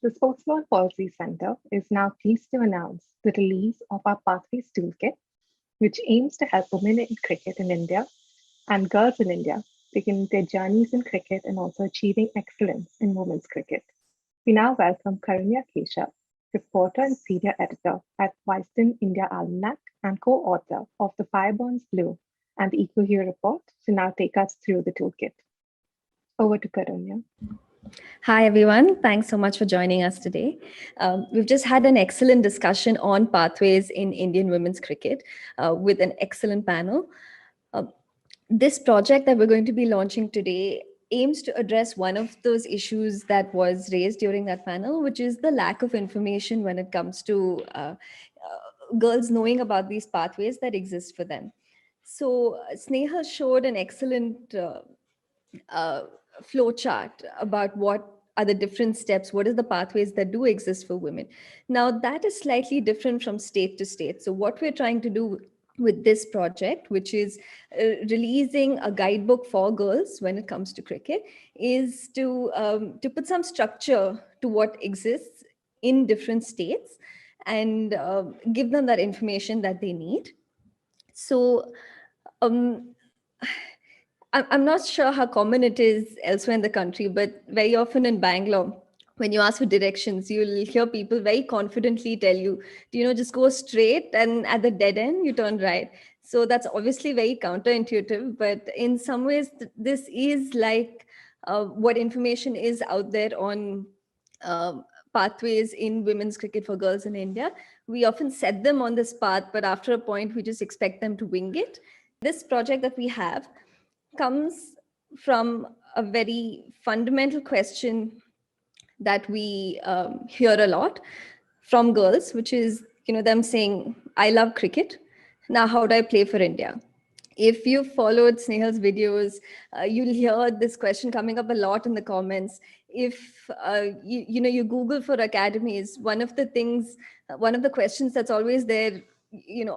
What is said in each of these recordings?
The Sports Law Policy Center is now pleased to announce the release of our Pathways Toolkit, which aims to help women in cricket in India and girls in India begin their journeys in cricket and also achieving excellence in women's cricket. We now welcome Karunya Keshav, reporter and senior editor at Wisden India Almanac and co-author of The Fire Burns Blue and the Equal Hero Report, to now take us through the toolkit. Over to Karunya. Hi, everyone. Thanks so much for joining us today. We've just had an excellent discussion on pathways in Indian women's cricket with an excellent panel. This project that we're going to be launching today aims to address one of those issues that was raised during that panel, which is the lack of information when it comes to girls knowing about these pathways that exist for them. So Sneha showed an excellent flow chart about what are the different steps, what are the pathways that do exist for women. Now that is slightly different from state to state. So what we're trying to do with this project, which is releasing a guidebook for girls when it comes to cricket, is to put some structure to what exists in different states and give them that information that they need. So I'm not sure how common it is elsewhere in the country, but very often in Bangalore, when you ask for directions, you'll hear people very confidently tell you, just go straight and at the dead end, you turn right. So that's obviously very counterintuitive, but in some ways, this is like what information is out there on pathways in women's cricket for girls in India. We often set them on this path, but after a point, we just expect them to wing it. This project that we have comes from a very fundamental question that we hear a lot from girls, which is, them saying, I love cricket. Now, how do I play for India? If you've followed Snehal's videos, you'll hear this question coming up a lot in the comments. If you Google for academies, one of the questions that's always there,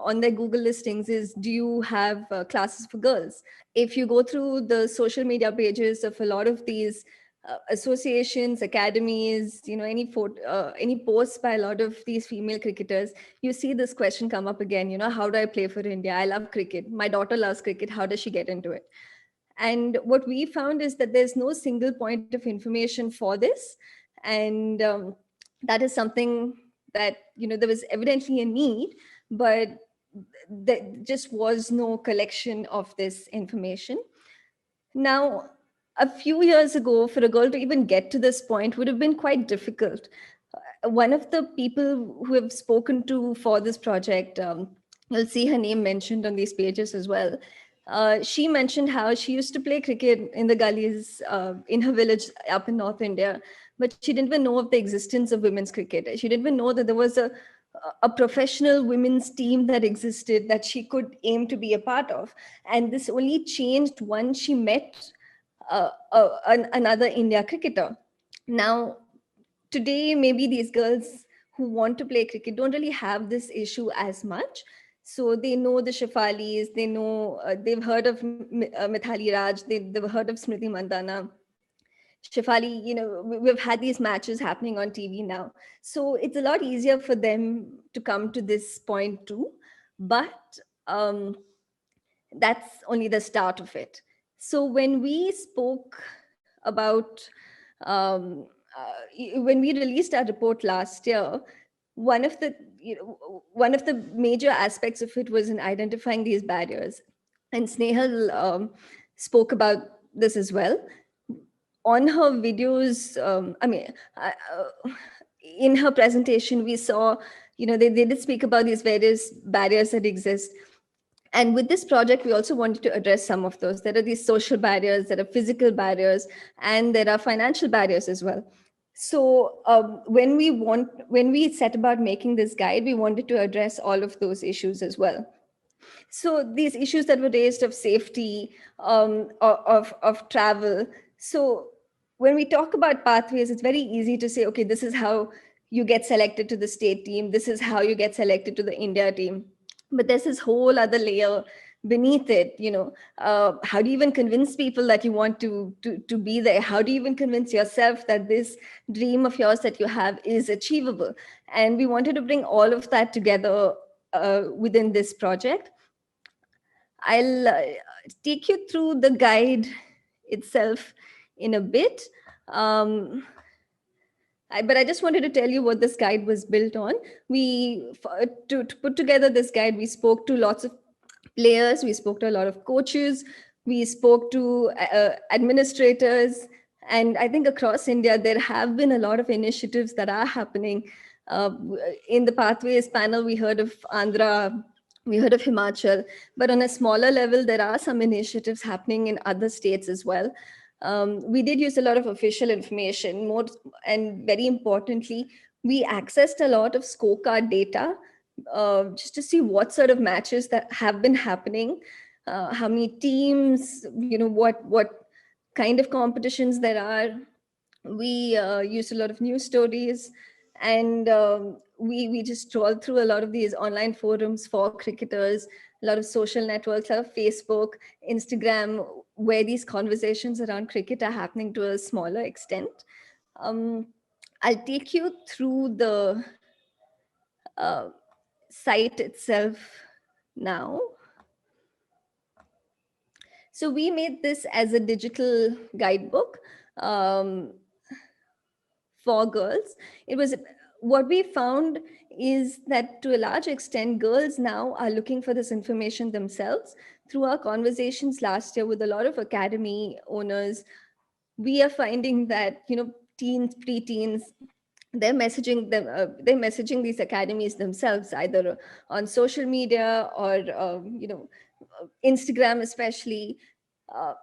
on their Google listings is, do you have classes for girls? If you go through the social media pages of a lot of these associations, academies, any posts by a lot of these female cricketers, you see this question come up again, how do I play for India? I love cricket. My daughter loves cricket. How does she get into it? And what we found is that there's no single point of information for this. And that is something that, there was evidently a need, but there just was no collection of this information. Now, a few years ago, for a girl to even get to this point would have been quite difficult. One of the people who have spoken to for this project, you'll see her name mentioned on these pages as well. She mentioned how she used to play cricket in the gullies in her village up in North India, but she didn't even know of the existence of women's cricket. She didn't even know that there was a professional women's team that existed that she could aim to be a part of. And this only changed once she met another India cricketer. Now, today, maybe these girls who want to play cricket don't really have this issue as much. So they know the Shefalis, they know, they've heard of Mithali Raj, they've heard of Smriti Mandana. Shefali, we've had these matches happening on TV now. So it's a lot easier for them to come to this point too. But that's only the start of it. So when we spoke about, when we released our report last year, one of the major aspects of it was in identifying these barriers. And Snehal spoke about this as well. On her videos, in her presentation, we saw, they did speak about these various barriers that exist. And with this project, we also wanted to address some of those. There are these social barriers, there are physical barriers, and there are financial barriers as well. So when we set about making this guide, we wanted to address all of those issues as well. So these issues that were raised of safety, of travel. So when we talk about pathways, it's very easy to say, okay, this is how you get selected to the state team. This is how you get selected to the India team. But there's this whole other layer beneath it, how do you even convince people that you want to be there? How do you even convince yourself that this dream of yours that you have is achievable? And we wanted to bring all of that together within this project. I'll take you through the guide itself in a bit. Um, but I just wanted to tell you what this guide was built on. To put together this guide, we spoke to lots of players, we spoke to a lot of coaches, we spoke to administrators, and I think across India there have been a lot of initiatives that are happening. Uh, in the Pathways panel, we heard of Andhra, we heard of Himachal, but on a smaller level, there are some initiatives happening in other states as well. We did use a lot of official information, more, and very importantly, we accessed a lot of scorecard data just to see what sort of matches that have been happening, how many teams, what kind of competitions there are. We used a lot of news stories, and we just scrolled through a lot of these online forums for cricketers, a lot of social networks, a lot of Facebook, Instagram, where these conversations around cricket are happening to a smaller extent. um, I'll take you through the uh, site itself now. So we made this as a digital guidebook um, for girls. It was what we found is that to a large extent, girls now are looking for this information themselves. Through our conversations last year with a lot of academy owners, we are finding that teens, preteens, they're messaging these academies themselves, either on social media or Instagram especially,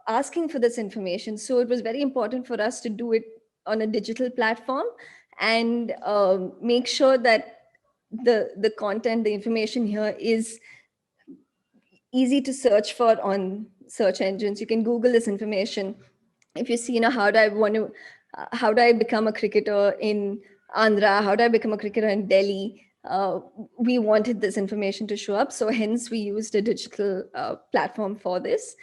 asking for this information. So it was very important for us to do it on a digital platform, and make sure that the content, the information here is easy to search for on search engines. You can Google this information. If you see, how do I become a cricketer in Andhra? How do I become a cricketer in Delhi? We wanted this information to show up. So hence we used a digital platform for this.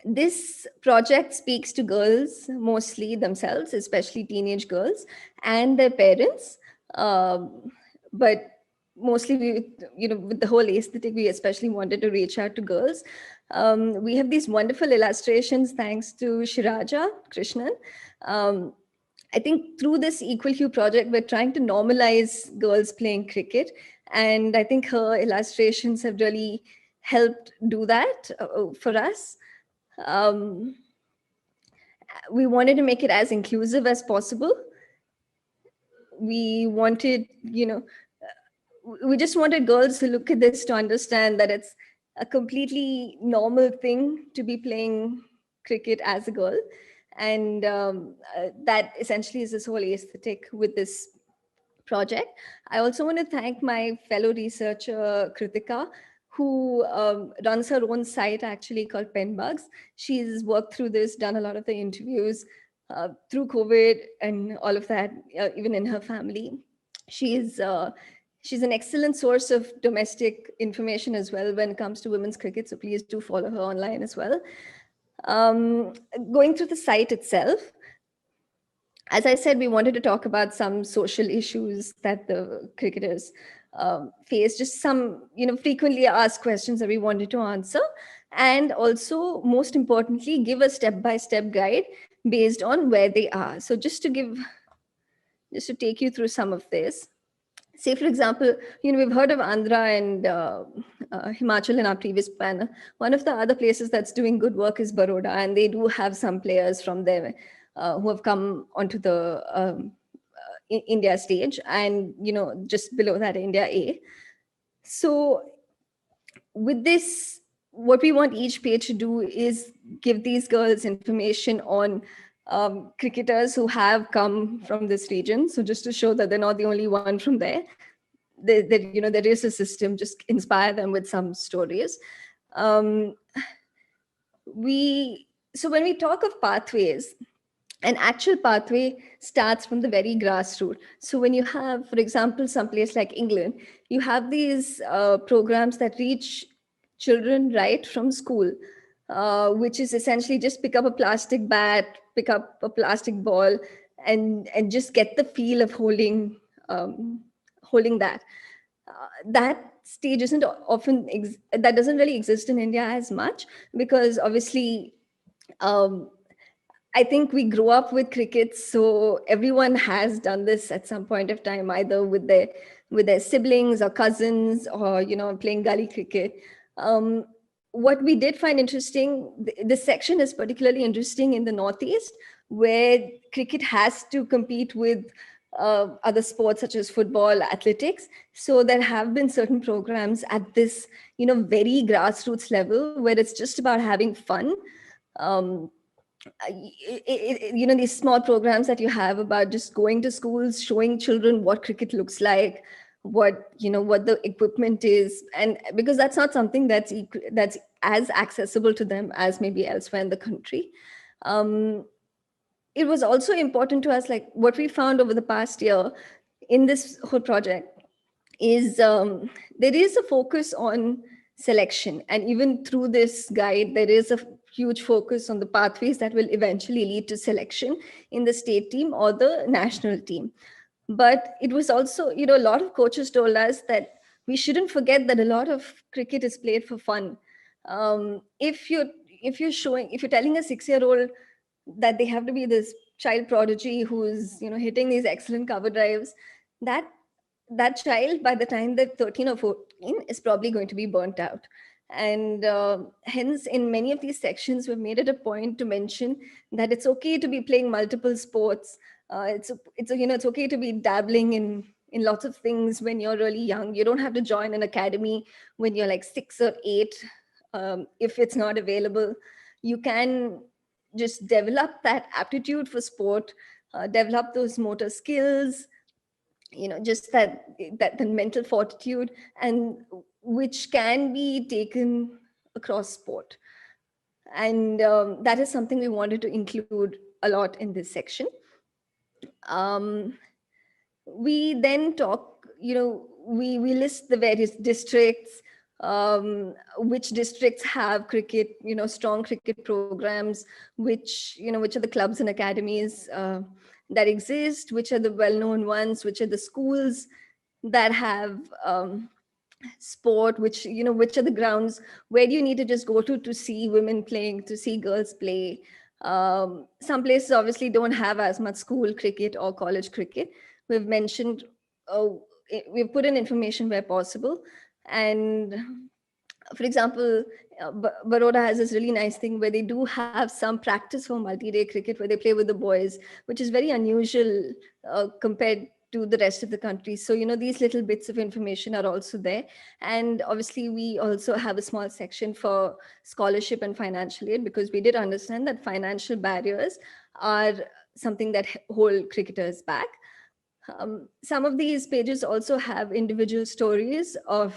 This project speaks to girls mostly themselves, especially teenage girls and their parents. But mostly with the whole aesthetic, we especially wanted to reach out to girls. We have these wonderful illustrations thanks to Shiraja Krishnan. Um, I think through this Equal Hue project, we're trying to normalize girls playing cricket. And I think her illustrations have really helped do that for us. Um, we wanted to make it as inclusive as possible. We wanted, we just wanted girls to look at this to understand that it's a completely normal thing to be playing cricket as a girl. And that essentially is this whole aesthetic with this project. I also want to thank my fellow researcher, Kritika, who runs her own site actually called Penbugs. She's worked through this, done a lot of the interviews through COVID and all of that, even in her family. She's she's an excellent source of domestic information as well when it comes to women's cricket. So please do follow her online as well. Um, Going through the site itself, as I said, we wanted to talk about some social issues that the cricketers face, just some, frequently asked questions that we wanted to answer. And also, most importantly, give a step-by-step guide based on where they are. So just to take you through some of this. Say, for example, we've heard of Andhra and Himachal in our previous panel. One of the other places that's doing good work is Baroda, and they do have some players from there who have come onto the India stage, and just below that, India A. So with this, what we want each page to do is give these girls information on cricketers who have come from this region. So just to show that they're not the only one from there, there is a system, just inspire them with some stories. So when we talk of pathways, an actual pathway starts from the very grassroots. So when you have, for example, some place like England, you have these programs that reach children right from school, which is essentially just pick up a plastic bat, pick up a plastic ball, and just get the feel of holding that. That stage isn't often that doesn't really exist in India as much, because obviously, um, I think we grew up with cricket, so everyone has done this at some point of time, either with their siblings or cousins, or playing gully cricket. Um, what we did find interesting, this section is particularly interesting in the Northeast, where cricket has to compete with other sports such as football, athletics. So there have been certain programs at this, very grassroots level, where it's just about having fun. Um, these small programs that you have about just going to schools, showing children what cricket looks like, what the equipment is, and because that's not something that's as accessible to them as maybe elsewhere in the country. um, it was also important to us, like what we found over the past year in this whole project is, there is a focus on selection, and even through this guide there is a huge focus on the pathways that will eventually lead to selection in the state team or the national team. But it was also, a lot of coaches told us that we shouldn't forget that a lot of cricket is played for fun. If you're telling a 6-year old that they have to be this child prodigy who's hitting these excellent cover drives, that that child, by the time they're 13 or 14, is probably going to be burnt out. And hence, in many of these sections, we've made it a point to mention that it's okay to be playing multiple sports. It's okay to be dabbling in lots of things when you're really young. You don't have to join an academy when you're like 6 or 8. If it's not available, you can just develop that aptitude for sport, develop those motor skills, just that the mental fortitude, and which can be taken across sport. And that is something we wanted to include a lot in this section. um, we then talk, we list the various districts, which districts have cricket, strong cricket programs, which are the clubs and academies that exist, which are the well-known ones, which are the schools that have sport, which are the grounds where you need to just go to see women playing, to see girls play. Some places obviously don't have as much school cricket or college cricket. We've mentioned, we've put in information where possible. And for example, Baroda has this really nice thing where they do have some practice for multi-day cricket, where they play with the boys, which is very unusual compared to the rest of the country. So, these little bits of information are also there. And obviously, we also have a small section for scholarship and financial aid, because we did understand that financial barriers are something that hold cricketers back. Some of these pages also have individual stories of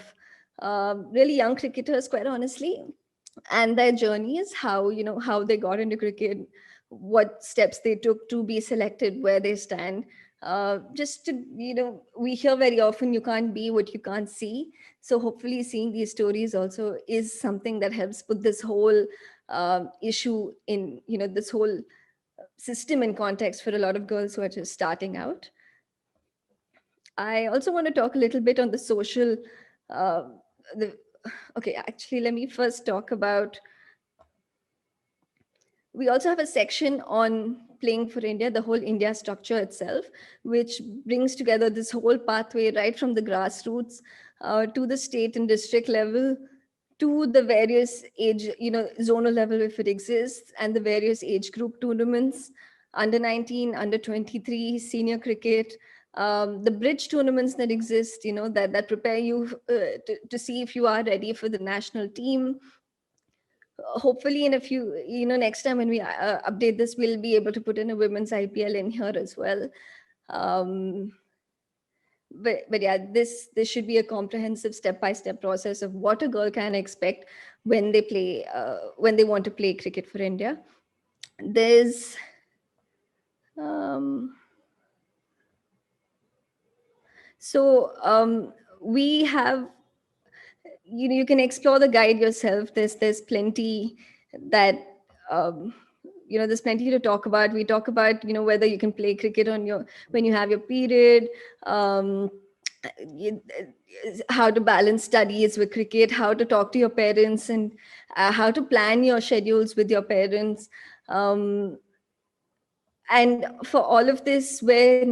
really young cricketers, quite honestly, and their journeys, how they got into cricket, what steps they took to be selected, where they stand. Just to, we hear very often, you can't be what you can't see. So hopefully seeing these stories also is something that helps put this whole issue in, this whole system in context for a lot of girls who are just starting out. I also want to talk a little bit on the social. Uh, the Okay, actually, let me first talk about. We also have a section on Playing for India, the whole India structure itself, which brings together this whole pathway right from the grassroots to the state and district level, to the various age, zonal level if it exists, and the various age group tournaments, under 19, under 23, senior cricket, the bridge tournaments that exist, that prepare you to see if you are ready for the national team. Hopefully in a few, next time when we update this, we'll be able to put in a women's IPL in here as well. um, but yeah, this should be a comprehensive step-by-step process of what a girl can expect when they play, when they want to play cricket for India. There's um, so we have you can explore the guide yourself. There's plenty that there's plenty to talk about. We talk about whether you can play cricket on your when you have your period, um, you- how to balance studies with cricket, how to talk to your parents, and how to plan your schedules with your parents. And for all of this, where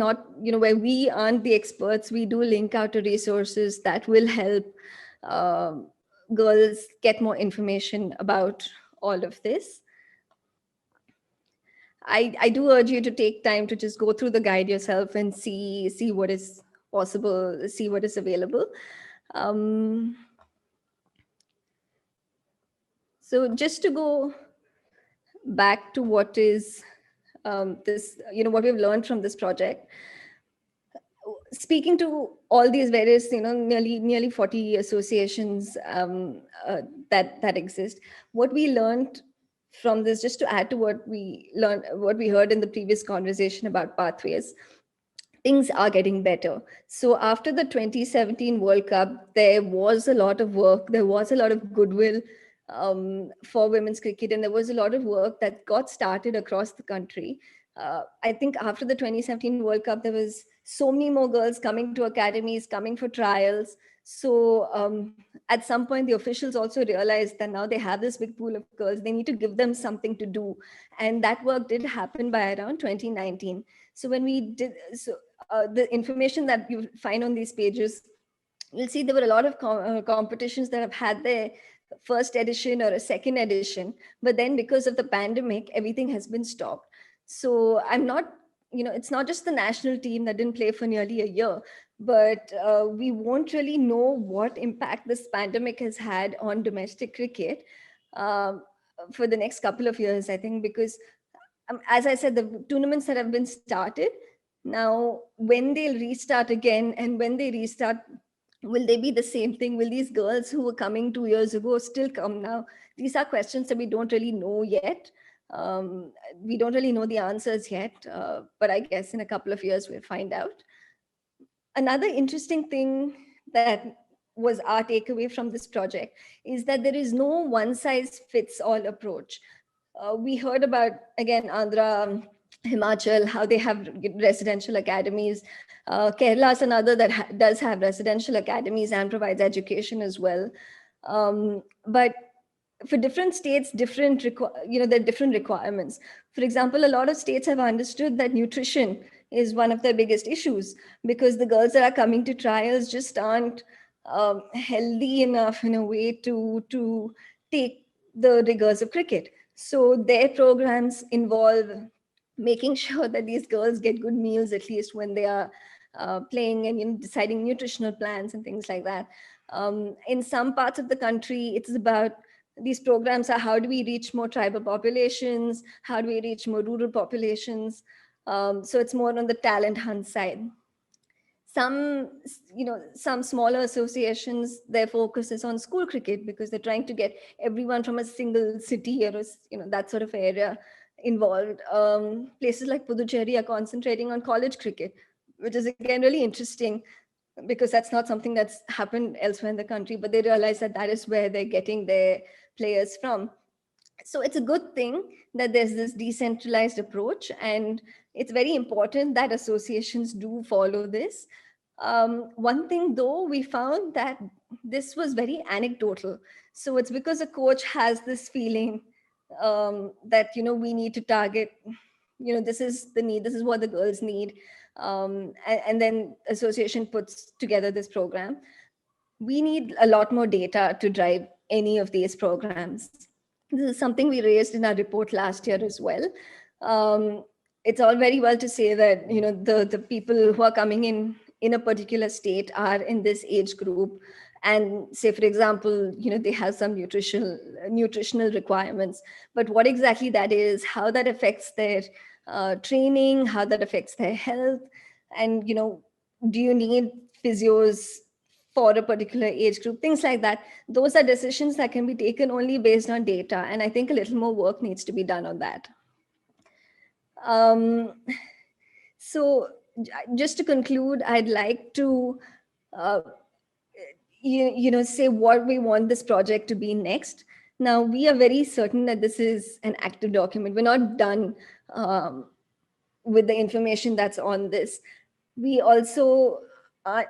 we aren't the experts, we do link out to resources that will help um, girls get more information about all of this. I do urge you to take time to just go through the guide yourself and see what is possible, see what is available. um, so just to go back to what is this what we've learned from this project, speaking to all these various nearly 40 associations that exist, what we learned from this, just to add to what we heard in the previous conversation about pathways, things are getting better. So after the 2017 World Cup, there was a lot of work, there was a lot of goodwill for women's cricket, and there was a lot of work that got started across the country. I think after the 2017 World Cup, there was so many more girls coming to academies, coming for trials. So at some point, the officials also realized that now they have this big pool of girls, they need to give them something to do. And that work did happen by around 2019. So when we did, the information that you find on these pages, you'll see there were a lot of competitions that have had their first edition or a second edition, but then because of the pandemic, everything has been stopped. So I'm not, it's not just the national team that didn't play for nearly a year, but we won't really know what impact this pandemic has had on domestic cricket um, for the next couple of years, I think, because as I said, the tournaments that have been started now, when they'll restart again, and when they restart, will they be the same thing? Will these girls who were coming 2 years ago still come now? These are questions that we don't really know yet. We don't really know the answers yet, but I guess in a couple of years we'll find out. Another interesting thing that was our takeaway from this project is that there is no one size fits all approach. We heard about, again, Andhra, Himachal, how they have residential academies. Kerala is another that does have residential academies and provides education as well. But for different states, there are different requirements. For example, a lot of states have understood that nutrition is one of their biggest issues, because the girls that are coming to trials just aren't healthy enough in a way to take the rigors of cricket. So their programs involve making sure that these girls get good meals, at least when they are playing, and deciding nutritional plans and things like that. In some parts of the country, it's about, these programs are, how do we reach more tribal populations, how do we reach more rural populations. So it's more on the talent hunt side. Some smaller associations, their focus is on school cricket, because they're trying to get everyone from a single city or that sort of area involved. Places like Puducherry are concentrating on college cricket, which is again really interesting, because that's not something that's happened elsewhere in the country, but they realize that that is where they're getting their players from. So it's a good thing that there's this decentralized approach, and it's very important that associations do follow this. One thing though, we found that this was very anecdotal. So it's because a coach has this feeling that we need to target, this is the need, this is what the girls need, and then association puts together this program. We need a lot more data to drive any of these programs. This is something we raised in our report last year as well. Um, it's all very well to say that the people who are coming in a particular state are in this age group, and say, for example, they have some nutritional requirements, but what exactly that is, how that affects their training, how that affects their health, and do you need physios for a particular age group, things like that. Those are decisions that can be taken only based on data. And I think a little more work needs to be done on that. Um, so just to conclude, I'd like to say what we want this project to be next. Now, we are very certain that this is an active document. We're not done with the information that's on this. We also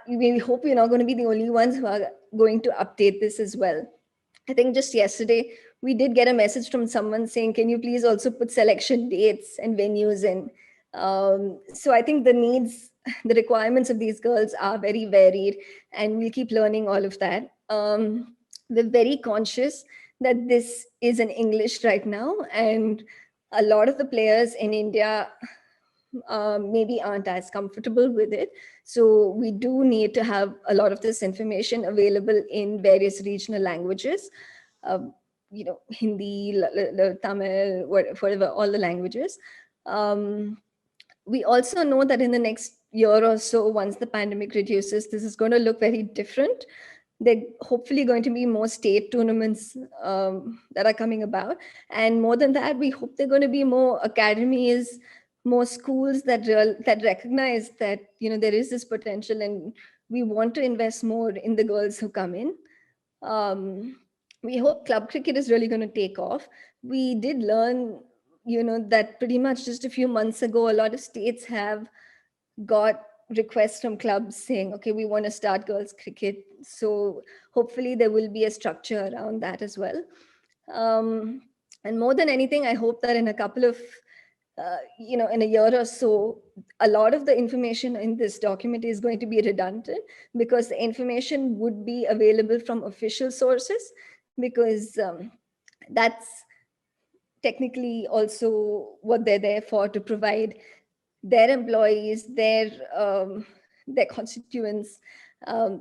we hope we're not going to be the only ones who are going to update this as well. I think just yesterday we did get a message from someone saying, "Can you please also put selection dates and venues in?" So I think the needs, the requirements of these girls are very varied, and we'll keep learning all of that. We're very conscious that this is in English right now, and a lot of the players in India maybe aren't as comfortable with it. So we do need to have a lot of this information available in various regional languages, um, Hindi, Tamil, whatever, all the languages. Um, we also know that in the next year or so, once the pandemic reduces, this is going to look very different. There hopefully going to be more state tournaments that are coming about, and more than that, we hope there are going to be more academies, more schools that recognize that there is this potential, and we want to invest more in the girls who come in. um, we hope club cricket is really going to take off. We did learn that pretty much just a few months ago, a lot of states have got requests from clubs saying, okay, we want to start girls cricket. So hopefully there will be a structure around that as well. Um, and more than anything, I hope that in a couple of, in a year or so, a lot of the information in this document is going to be redundant, because the information would be available from official sources, because that's technically also what they're there for, to provide their employees, their constituents,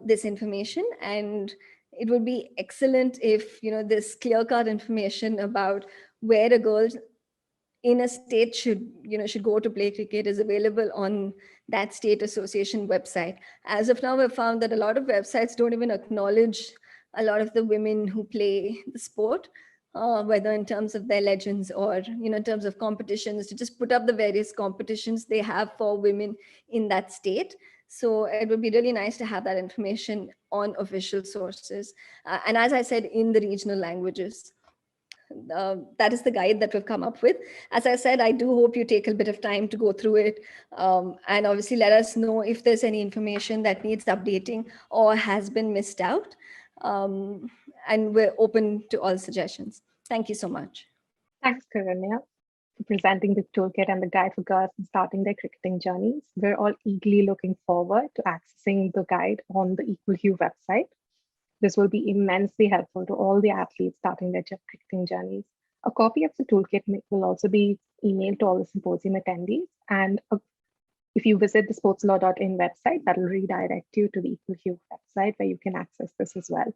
this information. And it would be excellent if this clear cut information about where a girl in a state should go to play cricket is available on that state association website. As of now, we've found that a lot of websites don't even acknowledge a lot of the women who play the sport, whether in terms of their legends or in terms of competitions, to just put up the various competitions they have for women in that state. So it would be really nice to have that information on official sources, and as I said, in the regional languages. That is the guide that we've come up with. As I said, I do hope you take a bit of time to go through it, and obviously let us know if there's any information that needs updating or has been missed out. And we're open to all suggestions. Thank you so much. Thanks, Karanya, for presenting the toolkit and the guide for girls in starting their cricketing journeys. We're all eagerly looking forward to accessing the guide on the Equal Hue website. This will be immensely helpful to all the athletes starting their cricketing journeys. A copy of the toolkit will also be emailed to all the symposium attendees. And if you visit the sportslaw.in website, that will redirect you to the Equal Hue website where you can access this as well.